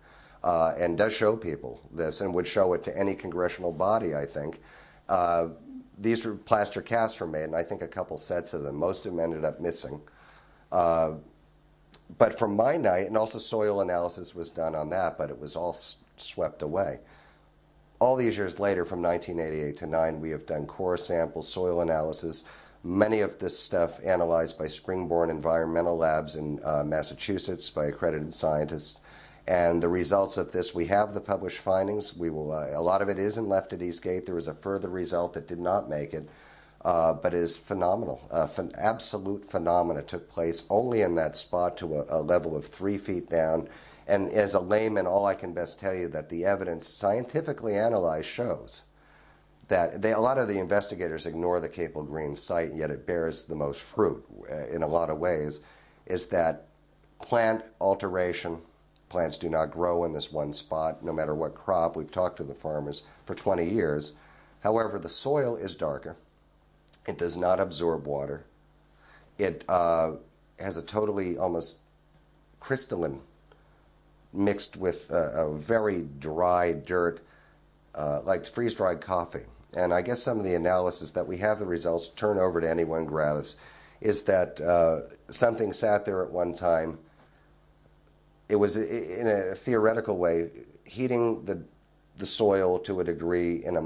and does show people this, and would show it to any congressional body, I think. These were plaster casts were made, and I think a couple sets of them. Most of them ended up missing. But from my night, and also soil analysis was done on that, but it was all swept away. All these years later, from 1988 to 9, we have done core samples, soil analysis, many of this stuff analyzed by Springborn Environmental Labs in Massachusetts by accredited scientists. And the results of this, we have the published findings. We will. A lot of it isn't left at Eastgate. There was a further result that did not make it, but it is phenomenal. Absolute phenomena took place only in that spot to a level of 3 feet down. And as a layman, all I can best tell you that the evidence, scientifically analyzed, shows that a lot of the investigators ignore the Capel Green site, yet it bears the most fruit in a lot of ways, is that plant alteration. Plants do not grow in this one spot, no matter what crop. We've talked to the farmers for 20 years. However, the soil is darker. It does not absorb water. It has a totally almost crystalline mixed with a very dry dirt, like freeze-dried coffee. And I guess some of the analysis that we have the results turn over to anyone gratis is that something sat there at one time. It was, in a theoretical way, heating the soil to a degree in a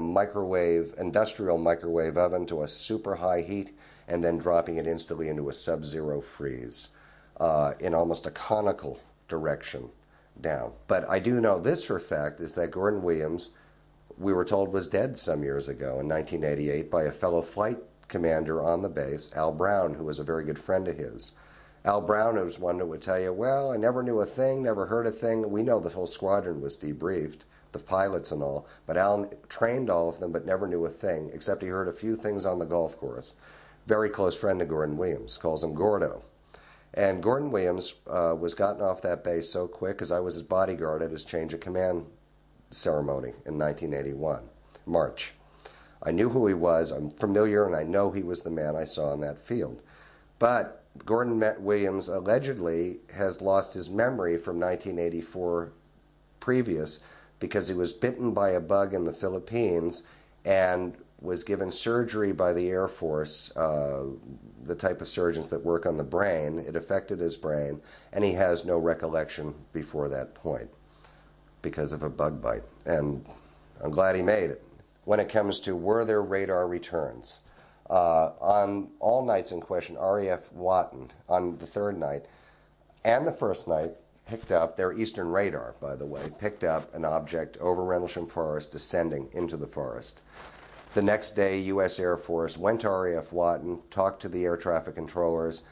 industrial microwave oven to a super high heat, and then dropping it instantly into a sub-zero freeze in almost a conical direction down. But I do know this for a fact, is that Gordon Williams, we were told, was dead some years ago in 1988 by a fellow flight commander on the base, Al Brown, who was a very good friend of his. Al Brown was one that would tell you, well, I never knew a thing, never heard a thing. We know the whole squadron was debriefed, the pilots and all, but Al trained all of them but never knew a thing, except he heard a few things on the golf course. Very close friend of Gordon Williams, calls him Gordo. And Gordon Williams was gotten off that base so quick, because I was his bodyguard at his change of command ceremony in 1981, March. I knew who he was, I'm familiar, and I know he was the man I saw in that field. But Gordon Williams allegedly has lost his memory from 1984 previous, because he was bitten by a bug in the Philippines and was given surgery by the Air Force, the type of surgeons that work on the brain. It affected his brain, and he has no recollection before that point because of a bug bite. And I'm glad he made it. When it comes to were there radar returns, on all nights in question, RAF Watton on the third night and the first night picked up, their eastern radar, by the way, picked up an object over Rendlesham Forest descending into the forest. The next day, U.S. Air Force went to RAF Watton, talked to the air traffic controllers,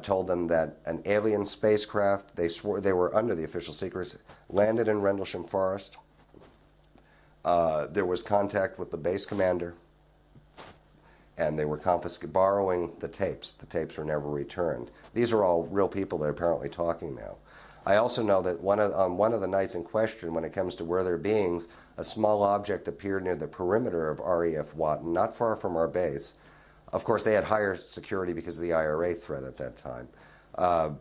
told them that an alien spacecraft, they swore they were under the official secrets, landed in Rendlesham Forest. There was contact with the base commander, and they were borrowing the tapes. The tapes were never returned. These are all real people that are apparently talking now. I also know that on one of the nights in question, when it comes to were there beings, a small object appeared near the perimeter of RAF Watton, not far from our base. Of course, they had higher security because of the IRA threat at that time. Our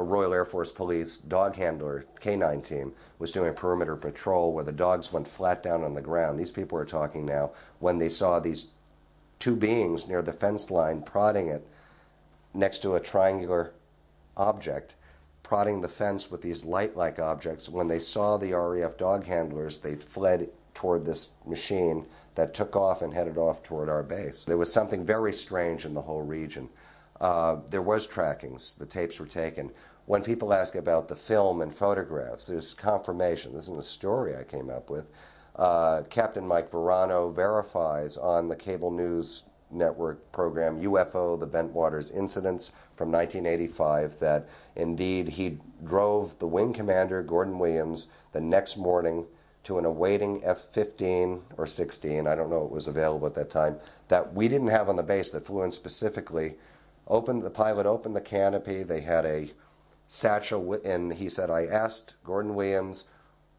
Royal Air Force Police dog handler, K-9 team, was doing a perimeter patrol where the dogs went flat down on the ground. These people are talking now when they saw these two beings near the fence line prodding it next to a triangular object, prodding the fence with these light-like objects. When they saw the RAF dog handlers, they fled toward this machine that took off and headed off toward our base. There was something very strange in the whole region. There was trackings. The tapes were taken. When people ask about the film and photographs, there's confirmation. This isn't a story I came up with. Captain Mike Verano verifies on the cable news network program UFO, the Bentwaters incidents from 1985, that indeed he drove the wing commander, Gordon Williams, the next morning to an awaiting F-15 or 16, I don't know what was available at that time, that we didn't have on the base, that flew in specifically. The pilot opened the canopy. They had a satchel, and he said, I asked Gordon Williams,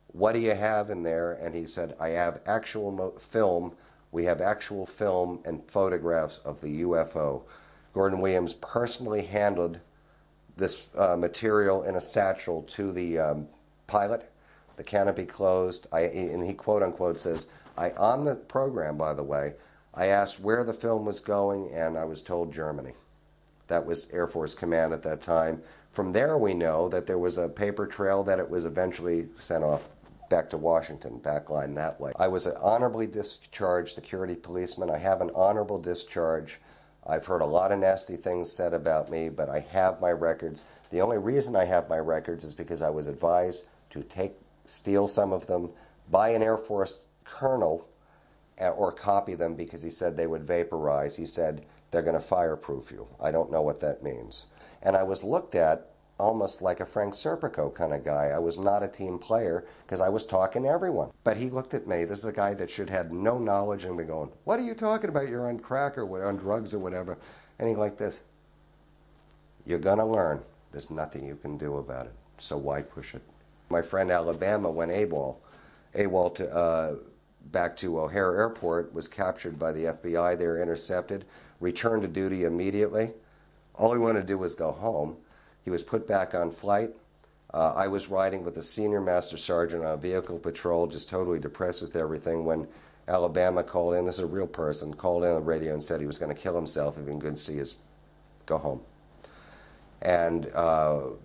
what do you have in there? And he said, I have actual film. We have actual film and photographs of the UFO. Gordon Williams personally handled this material in a satchel to the pilot. The canopy closed. And he quote unquote says, on the program, by the way, I asked where the film was going, and I was told Germany. That was Air Force Command at that time. From there, we know that there was a paper trail that it was eventually sent off back to Washington, backline that way. I was an honorably discharged security policeman. I have an honorable discharge. I've heard a lot of nasty things said about me, but I have my records. The only reason I have my records is because I was advised to steal some of them by an Air Force colonel or copy them because he said they would vaporize. He said, they're going to fireproof you. I don't know what that means. And I was looked at almost like a Frank Serpico kind of guy. I was not a team player because I was talking to everyone. But he looked at me. This is a guy that should have no knowledge and be going, what are you talking about? You're on crack or on drugs or whatever. And he like this, you're going to learn. There's nothing you can do about it. So why push it? My friend Alabama went AWOL to back to O'Hare Airport, was captured by the FBI. They were intercepted, returned to duty immediately. All he wanted to do was go home. He was put back on flight. I was riding with a senior master sergeant on a vehicle patrol, just totally depressed with everything, when Alabama called in. This is a real person, called in on the radio and said he was going to kill himself if he could see his go home. And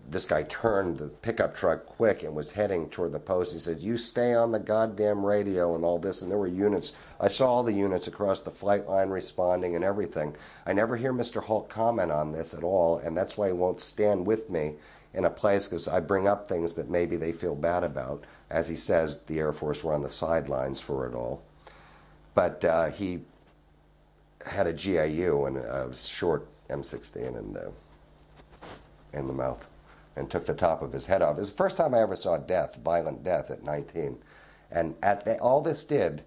this guy turned the pickup truck quick and was heading toward the post. He said, you stay on the goddamn radio and all this. And there were units. I saw all the units across the flight line responding and everything. I never hear Mr. Holt comment on this at all, and that's why he won't stand with me in a place, because I bring up things that maybe they feel bad about. As he says, the Air Force were on the sidelines for it all. But he had a GIU and a short M16 and in the mouth, and took the top of his head off. It was the first time I ever saw death, violent death, at 19. And all this did,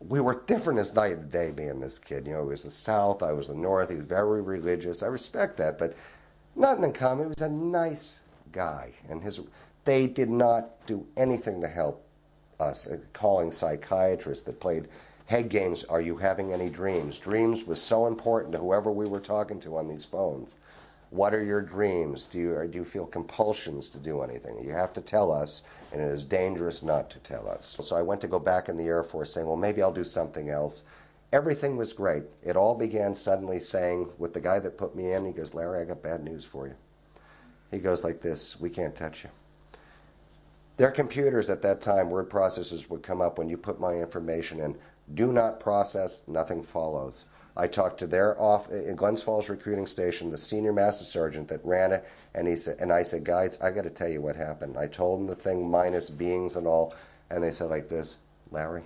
we were different as night and day, me and this kid. You know, he was the South, I was the North. He was very religious. I respect that, but nothing in common. He was a nice guy, and they did not do anything to help us. Calling psychiatrists that played head games. Are you having any dreams? Dreams was so important to whoever we were talking to on these phones. What are your dreams? Do you feel compulsions to do anything? You have to tell us, and it is dangerous not to tell us. So I went to go back in the Air Force saying, well, maybe I'll do something else. Everything was great. It all began suddenly saying, with the guy that put me in, he goes, Larry, I got bad news for you. He goes like this, we can't touch you. Their computers at that time, word processors would come up when you put my information in. Do not process, nothing follows. I talked to their in Glens Falls recruiting station, the senior master sergeant that ran it, and I said, guys, I got to tell you what happened. I told them the thing minus beings and all, and they said like this, Larry,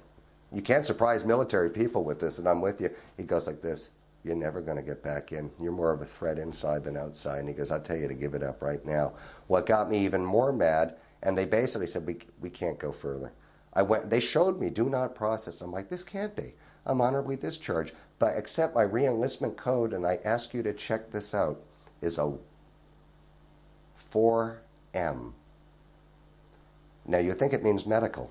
you can't surprise military people with this, and I'm with you. He goes like this, you're never going to get back in. You're more of a threat inside than outside. And he goes, I'll tell you to give it up right now. What got me even more mad, and they basically said, we can't go further. They showed me, do not process. I'm like, this can't be. I'm honorably discharged. But accept my re-enlistment code, and I ask you to check this out, is a 4M. Now, you think it means medical.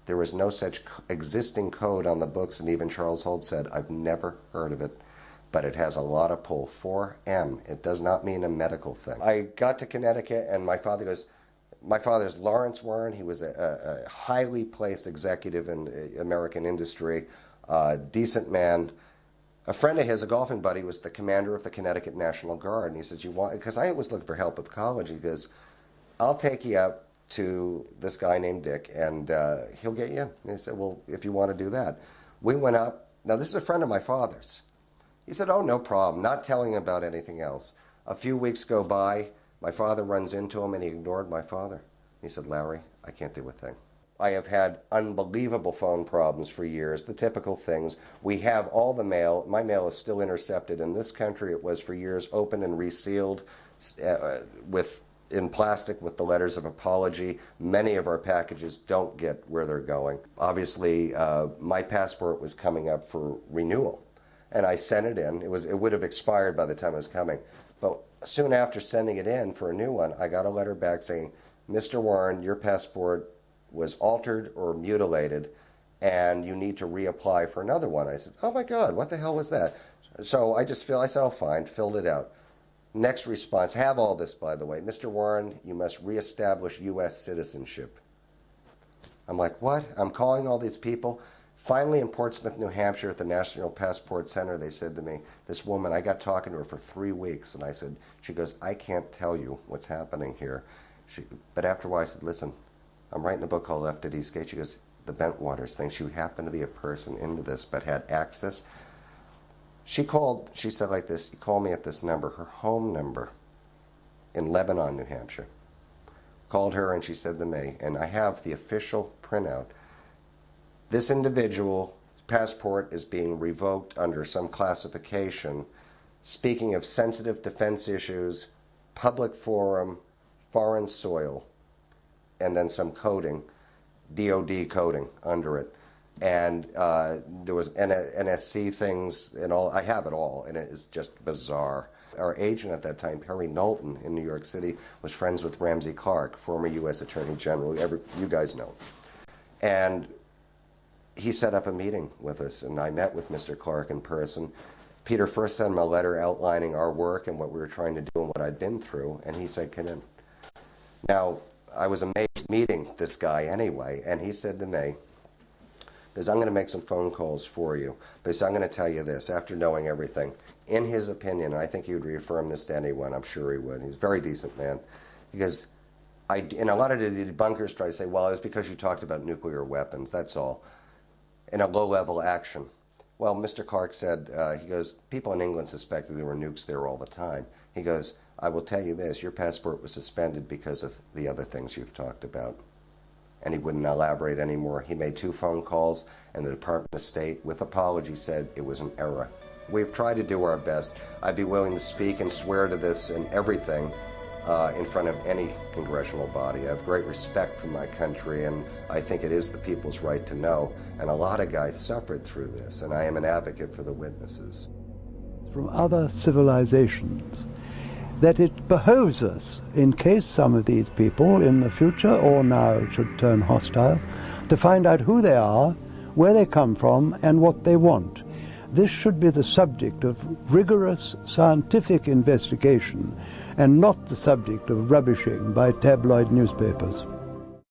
There was no such existing code on the books, and even Charles Holt said, I've never heard of it, but it has a lot of pull. 4M. It does not mean a medical thing. I got to Connecticut, and my father's Lawrence Warren. He was a highly placed executive in American industry, decent man. A friend of his, a golfing buddy, was the commander of the Connecticut National Guard. And he says, because I was looking for help with college. He goes, I'll take you up to this guy named Dick, and he'll get you in. And he said, well, if you want to do that. We went up. Now, this is a friend of my father's. He said, oh, no problem, not telling him about anything else. A few weeks go by. My father runs into him, and he ignored my father. He said, Larry, I can't do a thing. I have had unbelievable phone problems for years, the typical things. We have all the mail. My mail is still intercepted. In this country, it was for years open and resealed in plastic with the letters of apology. Many of our packages don't get where they're going. Obviously, my passport was coming up for renewal, and I sent it in. It would have expired by the time it was coming. But soon after sending it in for a new one, I got a letter back saying, Mr. Warren, your passport was altered or mutilated, and you need to reapply for another one. I said, oh my God, what the hell was that? So I said, oh fine, filled it out. Next response, have all this by the way. Mr. Warren, you must reestablish U.S. citizenship. I'm like, what? I'm calling all these people. Finally, in Portsmouth, New Hampshire, at the National Passport Center, they said to me, this woman, I got talking to her for 3 weeks, and I said, she goes, I can't tell you what's happening here. But after a while, I said, listen, I'm writing a book called Left at Eastgate. She goes, the Bentwaters thing. She happened to be a person into this, but had access. She said like this, you call me at this number, her home number in Lebanon, New Hampshire. Called her and she said to me, and I have the official printout, this individual's passport is being revoked under some classification, speaking of sensitive defense issues, public forum, foreign soil, and then some coding, DOD coding under it. And there was NSC things and all. I have it all, and it is just bizarre. Our agent at that time, Perry Knowlton in New York City, was friends with Ramsey Clark, former U.S. Attorney General. You guys know. And he set up a meeting with us, and I met with Mr. Clark in person. Peter first sent him a letter outlining our work and what we were trying to do and what I'd been through, and he said, come in. Now, I was amazed meeting this guy anyway, and he said to me, because I'm going to make some phone calls for you, but I'm going to tell you this, after knowing everything, in his opinion, and I think he would reaffirm this to anyone, I'm sure he would, he's a very decent man, because and a lot of the debunkers try to say, well, it was because you talked about nuclear weapons, that's all, in a low-level action. Well, Mr. Clark said, he goes, people in England suspected there were nukes there all the time. He goes, I will tell you this, your passport was suspended because of the other things you've talked about. And he wouldn't elaborate anymore. He made 2 phone calls, and the Department of State, with apology, said it was an error. We've tried to do our best. I'd be willing to speak and swear to this and everything in front of any congressional body. I have great respect for my country, and I think it is the people's right to know. And a lot of guys suffered through this, and I am an advocate for the witnesses. From other civilizations, that it behoves us, in case some of these people in the future or now should turn hostile, to find out who they are, where they come from, and what they want. This should be the subject of rigorous scientific investigation and not the subject of rubbishing by tabloid newspapers.